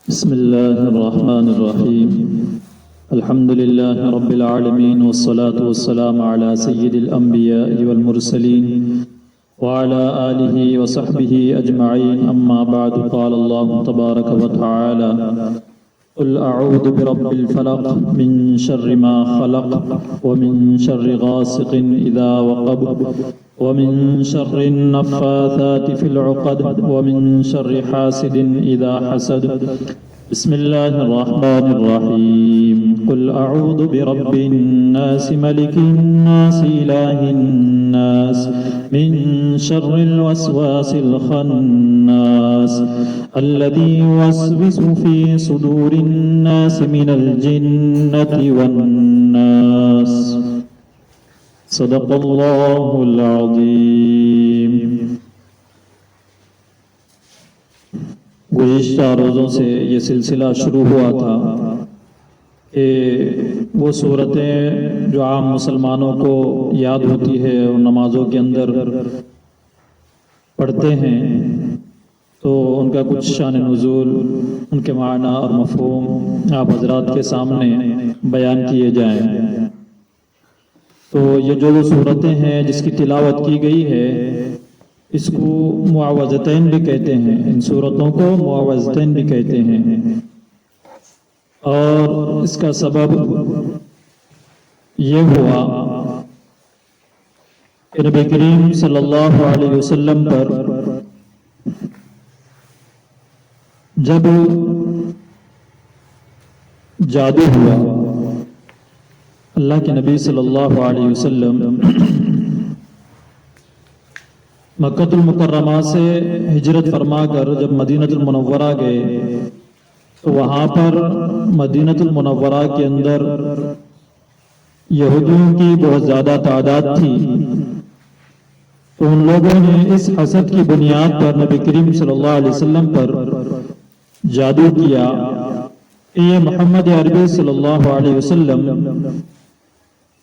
بسم الله الرحمن الرحيم. الحمد لله رب العالمين، والصلاة والسلام على سيد الأنبياء والمرسلين وعلى آله وصحبه أجمعين. أما بعد، قال الله تبارك وتعالى: قل أعوذ برب الفلق من شر ما خلق ومن شر غاسق إذا وقب ومن شر النفاثات في العقد ومن شر حاسد إذا حسد. بسم الله الرحمن الرحيم. قل أعوذ برب الناس ملك الناس إله الناس من شر الوسواس الخناس الذي يوسوس في صدور الناس من الجنة والناس. صدق اللہ العظیم. گزشتہ روزوں سے یہ سلسلہ شروع ہوا تھا کہ وہ صورتیں جو عام مسلمانوں کو یاد ہوتی ہے اور نمازوں کے اندر پڑھتے ہیں، تو ان کا کچھ شان نزول، ان کے معنی اور مفہوم آپ حضرات کے سامنے بیان کیے جائیں. تو یہ جو صورتیں ہیں جس کی تلاوت کی گئی ہے، اس کو معوذتین بھی کہتے ہیں. ان صورتوں کو معوذتین بھی کہتے ہیں. اور اس کا سبب یہ ہوا کہ نبی کریم صلی اللہ علیہ وسلم پر جب جادو ہوا، اللہ کے نبی صلی اللہ علیہ وسلم مکہ المکرمہ سے ہجرت فرما کر جب مدینہ المنورہ گئے، تو وہاں پر مدینہ المنورہ کے اندر یہودیوں کی بہت زیادہ تعداد تھی. تو ان لوگوں نے اس حسد کی بنیاد پر نبی کریم صلی اللہ علیہ وسلم پر جادو کیا کہ یہ محمد عربی صلی اللہ علیہ وسلم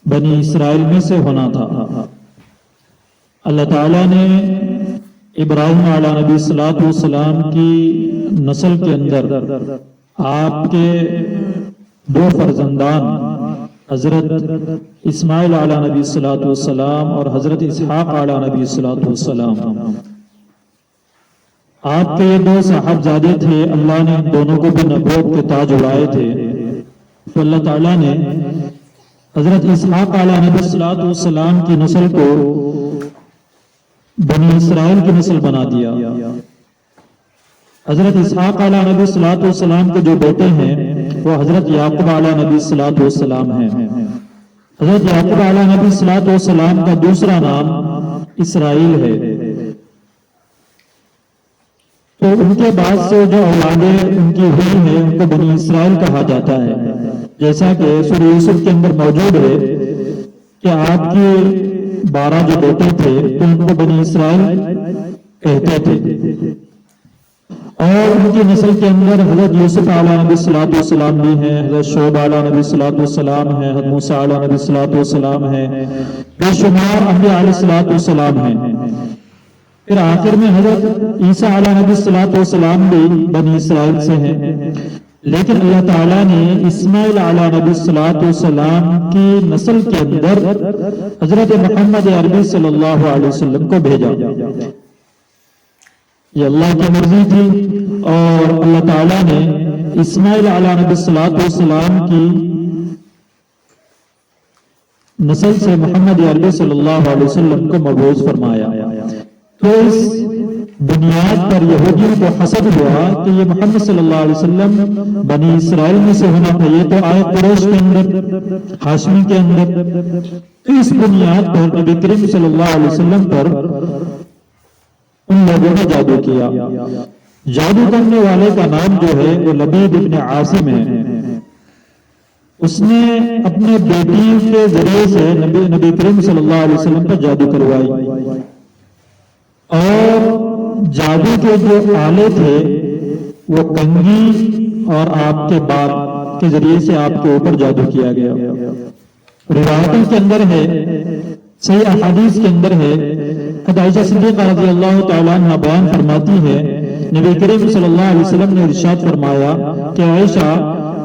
بنی اسرائیل میں سے ہونا تھا. اللہ تعالیٰ نے ابراہیم علیہ نبی صلاۃ والسلام کی نسل کے اندر آپ کے دو فرزندان حضرت اسماعیل علیہ نبی صلاۃ والسلام اور حضرت اسحاق علیہ نبی صلاۃ والسلام، آپ کے یہ دو صاحبزادے تھے. اللہ نے دونوں کو بھی نبوت کے تاج اڑائے تھے. تو اللہ تعالیٰ نے حضرت اسحاق علیہ نبی صلاۃ والسلام کی نسل کو بنی اسرائیل کی نسل بنا دیا. حضرت اسحاق علیہ نبی صلاۃ والسلام کے جو بیٹے ہیں وہ حضرت یعقوب علیہ نبی صلاۃ والسلام ہیں. حضرت یعقوب علیہ نبی صلاۃ والسلام کا دوسرا نام اسرائیل ہے. تو ان کے بعد سے جو اولادیں ان کی ہوئی ہیں ان کو بنی اسرائیل کہا جاتا ہے. جیسا کہ سورہ یوسف کے اندر موجود ہے کہ آپ کے 12 جو بیٹے تھے تو ان کو بنی اسرائیل کہتے تھے. اور ان کی نسل کے اندر حضرت یوسف علیہ نبی صلاۃ والسلام بھی ہیں، حضرت شعیب علیہ نبی صلاۃ والسلام ہیں، حضرت موسیٰ علیہ نبی صلاۃ والسلام ہیں، بے شمار انبیاء علیہ صلاۃ والسلام ہیں. پھر آخر میں حضرت عیسیٰ علیہ نبی صلاۃ والسلام بھی بنی اسرائیل سے ہیں. لیکن اللہ تعالیٰ نے اسماعیل علیہ نبی صلاۃ والسلام کی نسل کے اندر حضرت محمد عربی صلی اللہ علیہ وسلم کو بھیجا. یہ اللہ کی مرضی تھی، اور اللہ تعالیٰ نے اسماعیل علیہ نبی صلاۃ والسلام کی نسل سے محمد عربی صلی اللہ علیہ وسلم کو مبعوث فرمایا. تو اس بنیاد پر یہودیوں کو حسد ہوا کہ یہ محمد صلی اللہ علیہ وسلم بنی اسرائیل میں سے ہونا چاہیے، تو آئے قریش کے اندر، ہاشمی کے اندر. تو اس بنیاد پر نبی کریم صلی اللہ علیہ وسلم پر ان لوگوں نے جادو کیا. جادو کرنے والے کا نام جو ہے وہ لبید ابن عاصم ہے. اس نے اپنے بیٹی کے ذریعے سے نبی کریم صلی اللہ علیہ وسلم پر جادو کروائی. اور جادو کے جو آلے تھے وہ کنگھی اور آپ کے باپ کے ذریعے سے آپ کے اوپر جادو کیا گیا. روایتوں کے اندر ہے، صحیح احادیث کے اندر ہے، عائشہ صدیقہ رضی اللہ تعالیٰ عنہ بیان فرماتی ہے نبی کریم صلی اللہ علیہ وسلم نے ارشاد فرمایا کہ عائشہ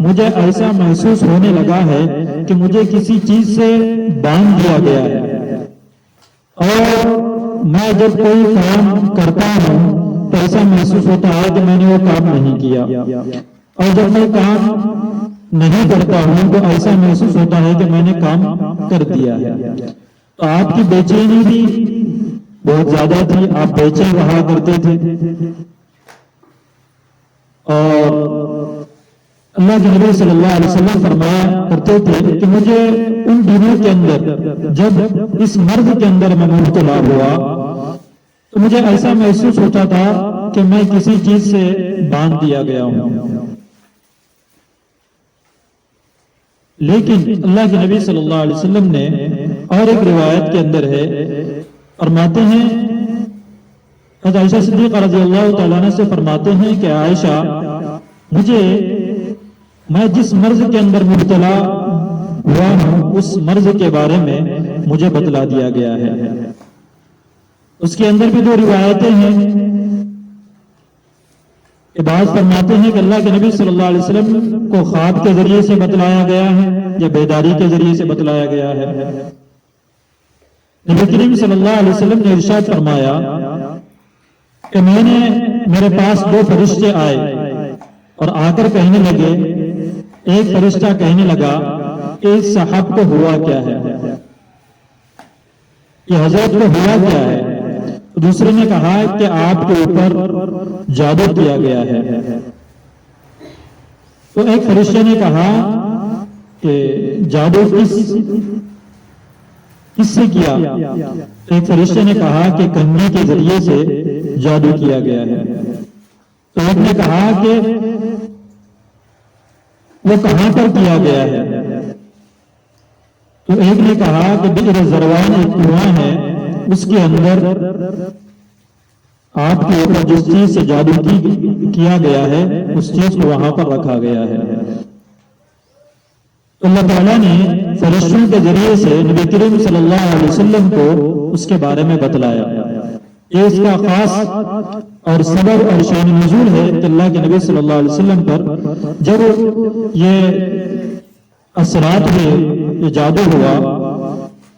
مجھے ایسا محسوس ہونے لگا ہے کہ مجھے کسی چیز سے باندھ دیا گیا ہے، اور میں جب کوئی کام کرتا ہوں تو ایسا محسوس ہوتا ہے کہ میں نے وہ کام نہیں کیا، اور جب میں کام نہیں کرتا ہوں تو ایسا محسوس ہوتا ہے کہ میں نے کام کر دیا ہے۔ تو آپ کی بے چینی بھی بہت زیادہ تھی، آپ بے چین رہا کرتے تھے، اور اللہ کے نبی صلی اللہ علیہ وسلم فرمایا کرتے تھے کہ مجھے ان دنوں کے اندر جب اس مرض کے اندر میں مبتلا ہوا تو مجھے ایسا محسوس ہوتا تھا کہ میں کسی چیز سے باندھ دیا گیا ہوں، لیکن اللہ کے نبی صلی اللہ علیہ وسلم نے اور ایک روایت کے اندر ہے، فرماتے ہیں حضرت عائشہ صدیقہ رضی اللہ تعالیٰ عنہ سے فرماتے ہیں کہ عائشہ میں جس مرض کے اندر مبتلا ہوا ہوں اس مرض کے بارے میں مجھے بتلا دیا گیا ہے۔ اس کے اندر بھی دو روایتیں ہیں کہ بعض فرماتے ہیں کہ اللہ کے نبی صلی اللہ علیہ وسلم کو خواب کے ذریعے سے بتلایا گیا ہے یا بیداری کے ذریعے سے بتلایا گیا ہے۔ نبی کریم صلی اللہ علیہ وسلم نے ارشاد فرمایا کہ میرے پاس دو فرشتے آئے اور آ کر کہنے لگے، ایک فرشتہ کہنے لگا کہ اس صاحب کو ہوا کیا ہے، یہ حضرت کو ہوا کیا ہے؟ دوسرے نے کہا کہ آپ کے اوپر جادو کیا گیا ہے۔ تو ایک فرشتے نے کہا کہ جادو کس سے کیا؟ ایک فرشتے نے کہا کہ کنگھی کے ذریعے سے جادو کیا گیا ہے۔ تو ایک نے کہا کہ وہ کہاں پر کیا گیا ہے؟ تو ایک نے کہا کہ بئر زروان ایک کنواں ہے، اس کے اندر آپ کے اوپر جس چیز سے جادو کیا گیا ہے اس چیز کو وہاں پر رکھا گیا ہے۔ اللہ تعالیٰ نے فرشتوں کے ذریعے سے نبی کریم صلی اللہ علیہ وسلم کو اس کے بارے میں بتلایا۔ یہ اس کا خاص اور سبب اور شان نزول ہے کہ اللہ کے نبی صلی اللہ علیہ وسلم پر جب یہ اثرات ہوئے، یہ جادو ہوا،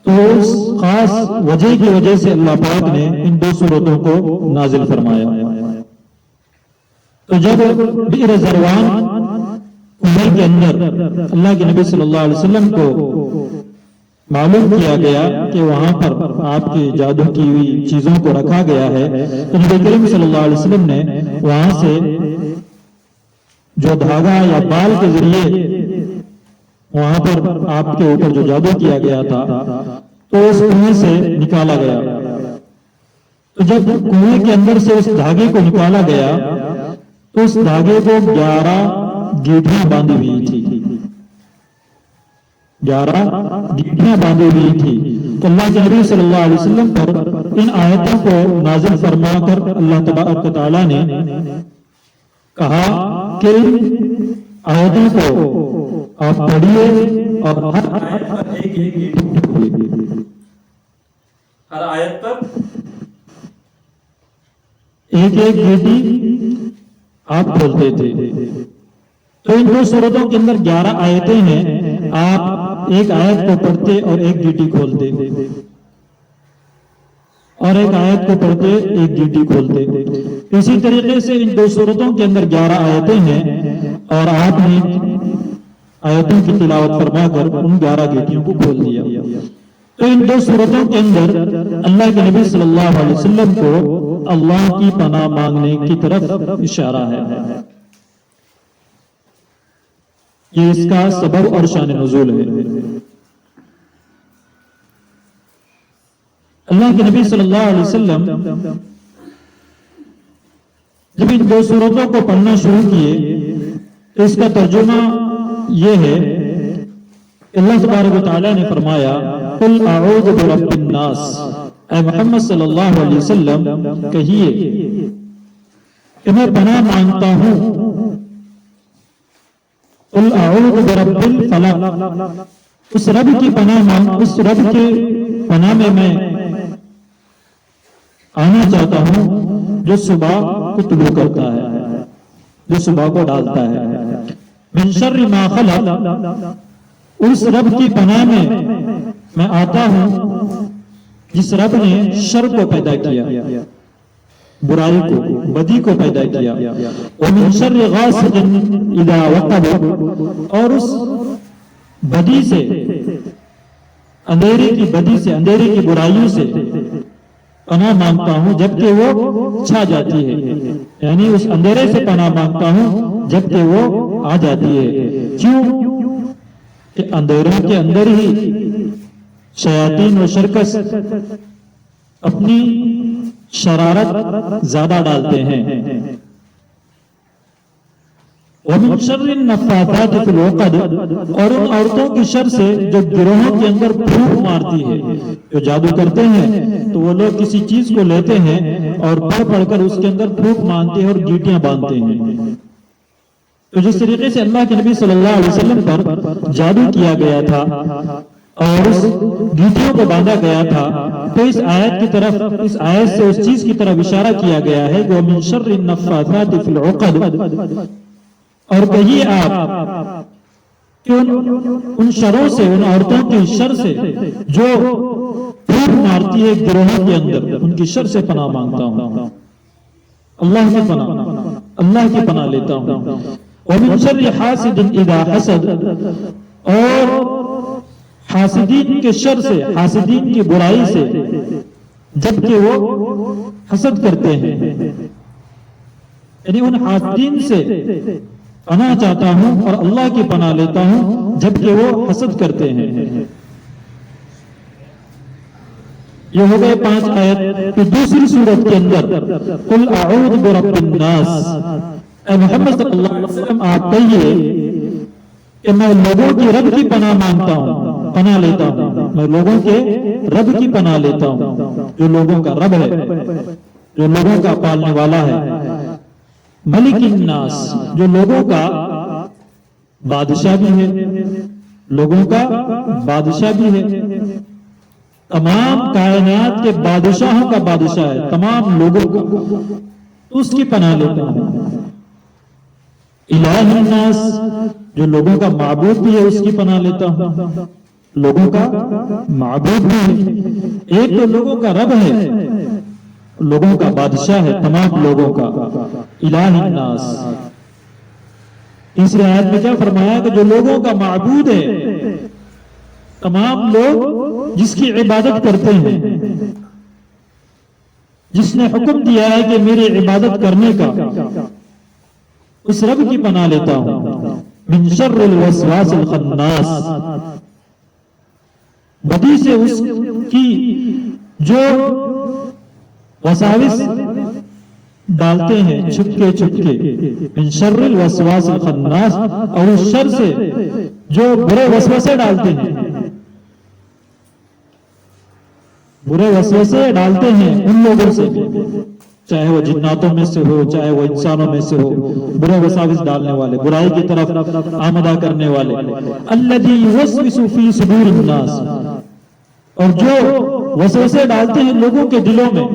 تو اس خاص وجہ کی وجہ سے اللہ پاک نے ان دو صورتوں کو نازل فرمایا۔ تو جب بئر زروان کنویں کے اندر اللہ کے نبی صلی اللہ علیہ وسلم کو معلوم کیا گیا کہ وہاں پر آپ کی جادو کی ہوئی چیزوں کو رکھا گیا ہے، تو نبی کریم صلی اللہ علیہ وسلم نے وہاں سے جو دھاگا یا بال کے ذریعے وہاں پر آپ کے اوپر جو جادو کیا گیا تھا تو اس کنویں سے نکالا گیا۔ تو جب کنویں کے اندر سے اس دھاگے کو نکالا گیا تو اس دھاگے کو 11 گیٹیاں باندھی ہوئی تھی، 11 گیٹیاں باندھی ہوئی تھی۔ تو اللہ کے نبی صلی اللہ علیہ وسلم پر ان آیتوں کو نازل فرما کر اللہ تبارک و تعالیٰ نے کہا کہ آیتوں کو آپ پڑھیے اور ہر آیت پر ایک ایک گیٹی آپ کھولتے تھے۔ تو ان دو سورتوں کے اندر 11 آیتیں ہیں، آپ ایک آیت کو پڑھتے اور ایک گیٹی کھولتے، اور ایک آیت کو پڑھتے ایک گیٹی کھولتے۔ اسی طریقے سے ان دو سورتوں کے اندر 11 آیتیں ہیں اور آپ نے آیتوں کی تلاوت فرما کر ان 11 گیٹیوں کو کھول دیا۔ تو ان دو سورتوں کے اندر اللہ کے نبی صلی اللہ علیہ وسلم کو اللہ کی پناہ مانگنے کی طرف اشارہ ہے۔ یہ اس کا سبب اور شان نزول ہے۔ اللہ کے نبی صلی اللہ علیہ وسلم جب ان دو سورتوں کو پڑھنا شروع کیے تو اس کا ترجمہ یہ ہے، اللہ تبارک و تعالیٰ نے فرمایا قل اعوذ برب الناس، اے محمد صلی اللہ علیہ وسلم کہیے کہ میں پناہ مانگتا ہوں، قل اعوذ برب الفلق، اس رب کی پناہ اس رب کے پناہ میں آنا چاہتا ہوں جو صبح کو طلوع کرتا ہے، جو صبح کو ڈالتا ہے۔ من شر ما خلق، اس رب کی پناہ میں آتا ہوں جس رب نے شر کو پیدا کیا، برائی کو، بدی کو پیدا کیا۔ ومن شر غاسق اذا وقب، اور اس بدی سے، اندھیرے کی بدی سے، اندھیرے کی برائیوں سے پناہ مانگتا ہوں جبکہ وہ چھا جاتی ہے، یعنی اس اندھیرے سے پناہ مانگتا ہوں جبکہ وہ آ جاتی ہے۔ کیوں کہ اندھیروں کے اندر ہی شیاطین و شرکس اپنی شرارت زیادہ ڈالتے ہیں۔ ومن شر النفاثات فی العقد، اور ان عورتوں کی شر سے جو گروہوں کے اندر پھونک مارتی ہے، جو جادو کرتے ہیں تو وہ لوگ کسی چیز کو لیتے ہیں اور پڑھ کر اس کے اندر پھونک مارتے ہیں اور گیٹیاں باندھتے ہیں۔ تو جس طریقے سے اللہ کے نبی صلی اللہ علیہ وسلم پر جادو کیا گیا تھا اور اس گیٹیوں کو باندھا گیا تھا، تو اس آیت سے اس چیز کی طرف اشارہ کیا گیا ہے کہ وَمِن شَرِّ النَّفَّاثَاتِ فِي الْعُقَدِ، اور کہیے آپ کہ ان شروں سے، ان عورتوں کی شر سے جو پھونک مارتی ہے گروہوں کے اندر، ان کی شر سے پناہ مانگتا ہوں، اللہ کی پناہ لیتا ہوں۔ وَمِن شَرِّ حَاسِدٍ إِذَا حَسَدَ، اور حاسدین کے شر سے، حاسدین کی برائی سے جبکہ وہ حسد کرتے ہیں، یعنی ان حاسدین سے پناہ چاہتا ہوں اور اللہ کی پناہ لیتا ہوں جبکہ وہ حسد کرتے ہیں۔ یہ ہو گئے 5 آیت۔ پھر دوسری سورت کے اندر قل اعوذ برب الناس، اے محمد صلی اللہ علیہ وسلم آپ کہیے کہ میں لوگوں کی رب کی پناہ مانگتا ہوں، پناہ لیتا ہوں، میں لوگوں کے رب کی پناہ لیتا ہوں، جو لوگوں کا رب ہے، جو لوگوں کا پالنے والا ہے۔ ملک الناس، جو لوگوں کا بادشاہ بھی ہے، لوگوں کا بادشاہ بھی ہے، تمام کائنات کے بادشاہوں کا بادشاہ ہے، تمام لوگوں کا، اس کی پناہ لیتا ہوں۔ الہ الناس، جو لوگوں کا معبود بھی ہے، اس کی پناہ لیتا ہوں، لوگوں کا معبود بھی ہے، ایک تو لوگوں کا رب ہے، لوگوں کا بادشاہ ہے، تمام لوگوں کا، الہ الناس۔ تیسری آیت میں کیا فرمایا کہ جو لوگوں کا معبود ہے، تمام لوگ جس کی عبادت کرتے ہیں، جس نے حکم دیا ہے کہ میری عبادت کرنے کا، اس رب کی پناہ لیتا ہوں۔ من شر الوسواس الخناس، بدی سے اس کی جو وساوس ڈالتے ہیں چھپکے چھپکے، من شر الوسواس الخناس، اور اس شر سے جو برے وسوسے ڈالتے ہیں، برے وسوسے ڈالتے ہیں ان لوگوں سے، چاہے وہ جناتوں میں سے ہو، چاہے وہ انسانوں میں سے ہو، برے وساوس ڈالنے والے، برائی کی طرف آمدہ کرنے والے۔ الذی یوسوس فی صدور الناس، اور جو وسوسے ڈالتے ہیں لوگوں کے دلوں میں،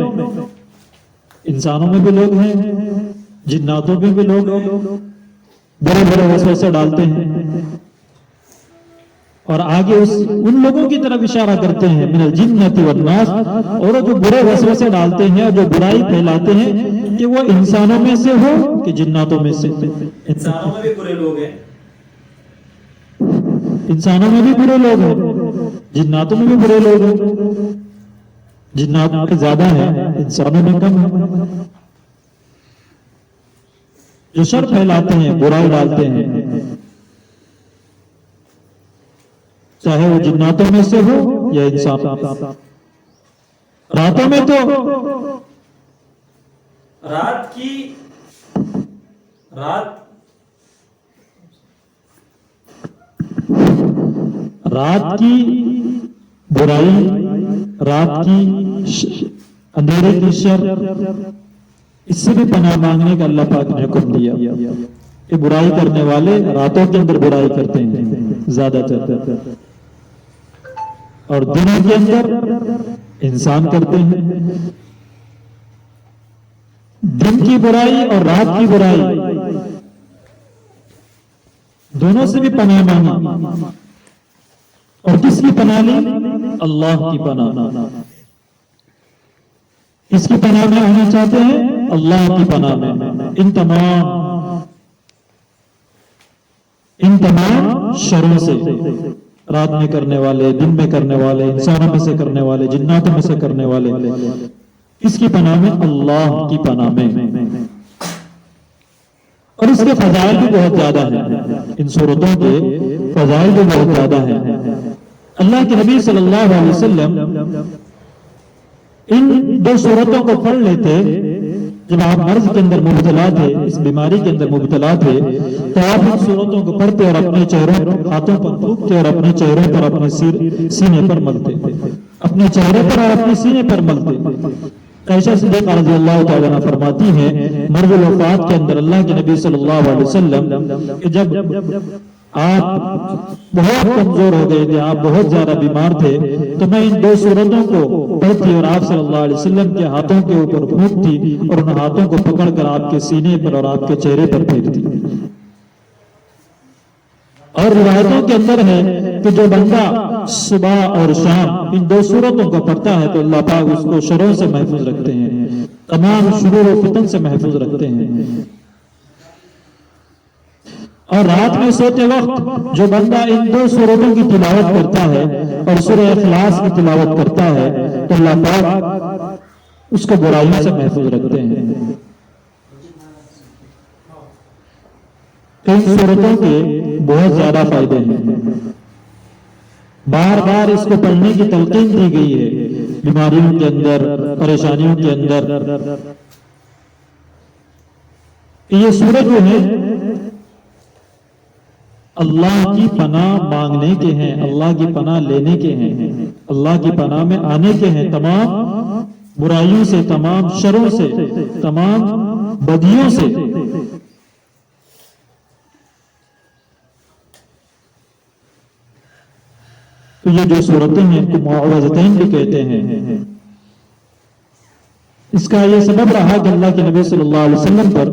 انسانوں میں بھی لوگ ہیں، جناتوں میں بھی لوگ ہیں، برے برے وسوسے ڈالتے ہیں، اور آگے ان لوگوں کی طرف اشارہ کرتے ہیں من الجنۃ والناس، اور جو برے وسوسے ڈالتے ہیں اور جو برائی پھیلاتے ہیں کہ وہ انسانوں میں سے ہو کہ جناتوں میں سے۔ انسانوں میں بھی برے لوگ ہیں، انسانوں میں بھی برے لوگ ہیں، جناتوں میں بھی برے لوگ ہیں، جنات میں زیادہ ہیں، انسانوں میں کم ہیں، جو شر پھیلاتے ہیں، برائی ڈالتے ہیں، چاہے وہ جناتوں میں سے ہو یا انسان۔ راتوں میں تو رات کی برائی، رات کی اندھیرے کی شر، اس سے بھی پناہ مانگنے کا اللہ پاک نے حکم دیا کہ برائی کرنے والے راتوں کے اندر برائی کرتے ہیں زیادہ تر، اور دنوں کے اندر انسان کرتے ہیں۔ دن کی برائی اور رات کی برائی دونوں سے بھی پناہ مانگی، اور کس کی پناہ لی؟ اللہ کی پناہ۔ کس کی پناہ میں آنا چاہتے ہیں؟ اللہ کی پناہ میں۔ ان تمام شروں سے، رات میں کرنے والے، دن میں کرنے والے، انسانوں میں سے کرنے والے، جناتوں میں سے کرنے والے، اس کی پناہ میں، اللہ کی پناہ میں۔ اور اس کے فضائل بھی بہت زیادہ ہیں، ان صورتوں کے فضائل بھی بہت زیادہ ہیں۔ اللہ کے نبی صلی اللہ علیہ وسلم ان دو صورتوں کو پڑھ لیتے جب آپ مرض کے اندر مبتلا تھے، اس بیماری کے اندر مبتلا تھے، تو آپ ان صورتوں کو پڑھتے اور اپنے چہروں، ہاتھوں پر تھوکتے اور اپنے چہروں پر، اپنے سینے پر ملتے، اپنے چہرے پر اور اپنے سینے پر ملتے۔ عائشہ صدیقہ رضی اللہ تعالیٰ عنہ فرماتی ہیں، مرض الوفات کے اندر اللہ کے نبی صلی اللہ علیہ وسلم کہ جب آپ بہت کمزور ہو گئے تھے، آپ بہت زیادہ بیمار تھے، تو میں ان دو صورتوں کو پڑھتی اور آپ صلی اللہ علیہ وسلم کے ہاتھوں کے اوپر پھونکتی اور ان ہاتھوں کو پکڑ کر آپ کے سینے پر اور آپ کے چہرے پر پھیرتی۔ اور روایتوں کے اندر ہے کہ جو بندہ صبح اور شام ان دو صورتوں کو پڑھتا ہے تو اللہ پاک اس کو شروں سے محفوظ رکھتے ہیں، تمام شرور و فتن سے محفوظ رکھتے ہیں۔ اور رات میں سوتے وقت جو بندہ ان دو سورتوں کی تلاوت کرتا ہے اور سورہ اخلاص کی تلاوت کرتا ہے تو اللہ پاک اس کو برائیوں سے محفوظ رکھتے ہیں۔ ان سورتوں کے بہت زیادہ فائدے ہیں، بار بار اس کو پڑھنے کی تلقین دی گئی ہے بیماریوں کے اندر، پریشانیوں کے اندر۔ یہ سورت جو ہے اللہ کی پناہ مانگنے کے ہیں، اللہ کی پناہ لینے کے ہیں، اللہ کی پناہ میں آنے کے ہیں، تمام برائیوں سے، تمام شروں سے، تمام بدیوں سے۔ تو یہ جو صورتیں ہیں تو معوذتین بھی کہتے ہیں۔ اس کا یہ سبب رہا کہ اللہ کے نبی صلی اللہ علیہ وسلم پر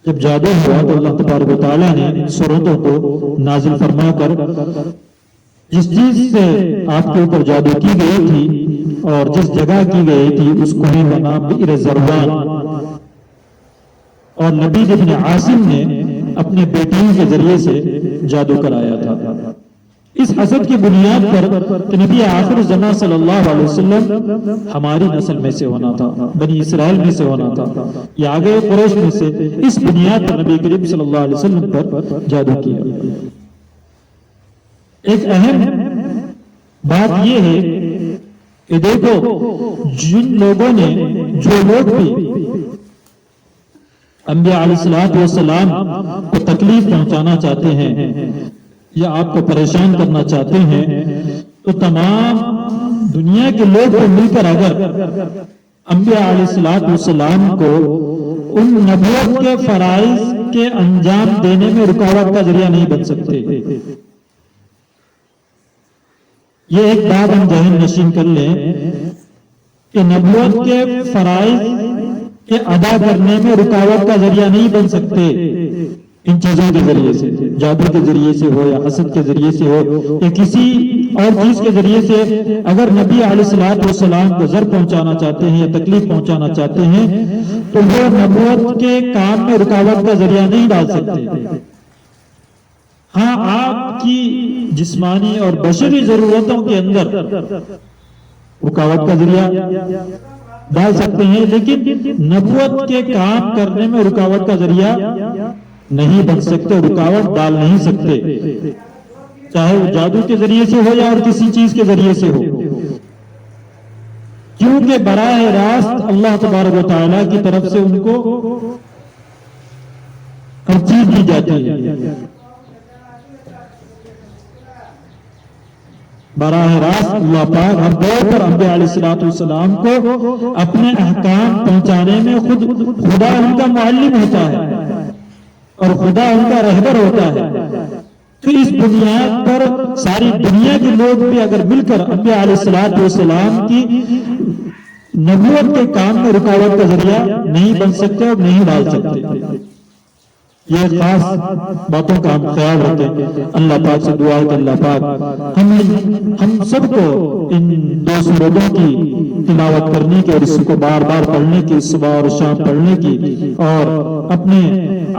جب جادو ہوا تو اللہ تبارک و تعالیٰ نے ان صورتوں کو نازل فرما کر جس چیز سے آپ کے اوپر جادو کی گئی تھی اور جس جگہ کی گئی تھی اس کو کا نام بئر زروان، اور لبید ابن عاصم نے اپنے بیٹیوں کے ذریعے سے جادو کرایا تھا۔ اس حسد کی بنیاد پر کہ نبی آخر الزمان صلی اللہ علیہ وسلم ہماری نسل میں سے ہونا تھا، بنی اسرائیل میں سے ہونا تھا، یا آگے قریش میں سے، اس بنیاد پر نبی کریم صلی اللہ علیہ وسلم پر جادو کیا۔ ایک اہم بات یہ ہے کہ دیکھو جن لوگوں نے، جو لوگ بھی انبیاء علیہ السلام کو تکلیف پہنچانا چاہتے ہیں یا آپ کو پریشان کرنا چاہتے ہیں، تو تمام دنیا کے لوگ مل کر اگر انبیاء علیہ السلام کو ان نبوت کے فرائض کے انجام دینے میں رکاوٹ کا ذریعہ نہیں بن سکتے۔ یہ ایک بات ہم ذہن نشین کر لیں کہ نبوت کے فرائض کے ادا کرنے میں رکاوٹ کا ذریعہ نہیں بن سکتے ان چیزوں کے ذریعے سے، جادو کے ذریعے سے ہو یا حسد کے ذریعے سے ہو یا کسی اور چیز کے ذریعے سے۔ اگر نبی علیہ السلام کو ضرر پہنچانا چاہتے ہیں یا تکلیف پہنچانا چاہتے ہیں تو وہ نبوت کے کام میں رکاوٹ کا ذریعہ نہیں ڈال سکتے۔ ہاں، آپ کی جسمانی اور بشری ضرورتوں کے اندر رکاوٹ کا ذریعہ ڈال سکتے ہیں، لیکن نبوت کے کام کرنے میں رکاوٹ کا ذریعہ نہیں بن سکتے، رکاوٹ ڈال نہیں سکتے، چاہے وہ جادو کے ذریعے سے ہو یا اور کسی چیز کے ذریعے سے ہو، کیونکہ براہ راست اللہ تبارک و تعالیٰ کی طرف سے ان کو ہر چیز دی جاتی ہے۔ براہ راست اللہ پاک ہر دور پر انبیاء علیہ السلام کو اپنے احکام پہنچانے میں خود خدا ان کا معلم ہوتا ہے اور خدا ان کا رہبر ہوتا ہے۔ تو اس بنیاد پر ساری دنیا کے لوگ بھی اگر مل کر انبیاء علیہ السلام کی نبوت کے کام میں رکاوٹ کا ذریعہ نہیں بن سکتے اور نہیں ڈال سکتے۔ یہ خاص باتوں کا ہم خیال رکھیں۔ اللہ پاک سے دعا ہے کہ اللہ پاک ہم سب کو ان دو سورتوں کی تلاوت کرنے کی اور اس کو بار بار پڑھنے کی، صبح اور شام پڑھنے کی، اور اپنے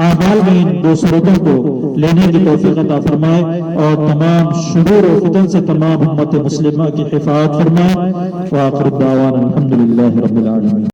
اعمال میں ان دو سورتوں کو لینے کی توفیق عطا فرمائے، اور تمام شرور و فتن سے تمام امت مسلمہ کی حفاظت فرمائے۔ وآخر دعوانا الحمدللہ رب العالمین۔